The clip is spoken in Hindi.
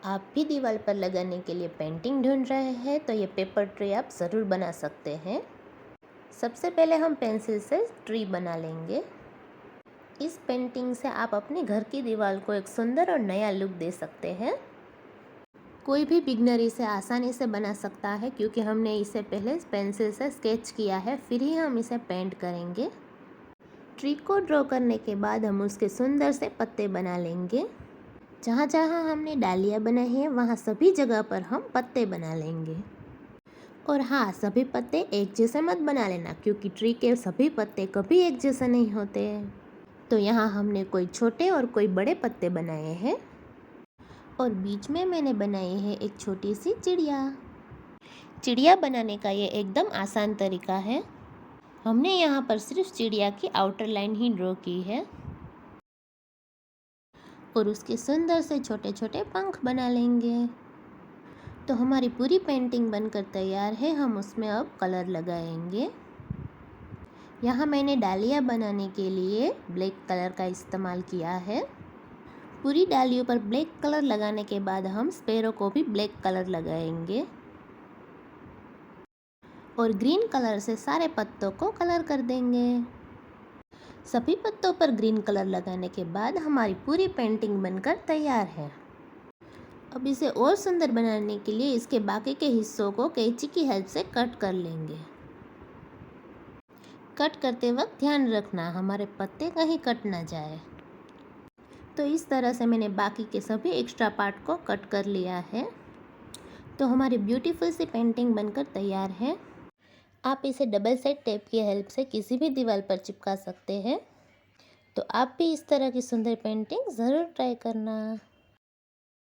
आप भी दीवार पर लगाने के लिए पेंटिंग ढूंढ रहे हैं तो ये पेपर ट्री आप ज़रूर बना सकते हैं। सबसे पहले हम पेंसिल से ट्री बना लेंगे। इस पेंटिंग से आप अपने घर की दीवार को एक सुंदर और नया लुक दे सकते हैं। कोई भी बिगनर इसे आसानी से बना सकता है क्योंकि हमने इसे पहले पेंसिल से स्केच किया है, फिर ही हम इसे पेंट करेंगे। ट्री को ड्रॉ करने के बाद हम उसके सुंदर से पत्ते बना लेंगे। जहाँ जहाँ हमने डालियाँ बनाई हैं वहाँ सभी जगह पर हम पत्ते बना लेंगे। और हाँ, सभी पत्ते एक जैसे मत बना लेना क्योंकि ट्री के सभी पत्ते कभी एक जैसे नहीं होते हैं। तो यहाँ हमने कोई छोटे और कोई बड़े पत्ते बनाए हैं और बीच में मैंने बनाई है एक छोटी सी चिड़िया। चिड़िया बनाने का ये एकदम आसान तरीका है। हमने यहाँ पर सिर्फ चिड़िया की आउटर लाइन ही ड्रॉ की है और उसके सुंदर से छोटे छोटे पंख बना लेंगे। तो हमारी पूरी पेंटिंग बनकर तैयार है। हम उसमें अब कलर लगाएंगे। यहाँ मैंने डालियाँ बनाने के लिए ब्लैक कलर का इस्तेमाल किया है। पूरी डालियों पर ब्लैक कलर लगाने के बाद हम स्पैरो को भी ब्लैक कलर लगाएंगे और ग्रीन कलर से सारे पत्तों को कलर कर देंगे। सभी पत्तों पर ग्रीन कलर लगाने के बाद हमारी पूरी पेंटिंग बनकर तैयार है। अब इसे और सुंदर बनाने के लिए इसके बाकी के हिस्सों को कैंची की हेल्प से कट कर लेंगे। कट करते वक्त ध्यान रखना हमारे पत्ते कहीं कट ना जाए। तो इस तरह से मैंने बाकी के सभी एक्स्ट्रा पार्ट को कट कर लिया है। तो हमारी ब्यूटीफुल सी पेंटिंग बनकर तैयार है। आप इसे डबल साइड टेप की हेल्प से किसी भी दीवार पर चिपका सकते हैं। तो आप भी इस तरह की सुंदर पेंटिंग ज़रूर ट्राई करना।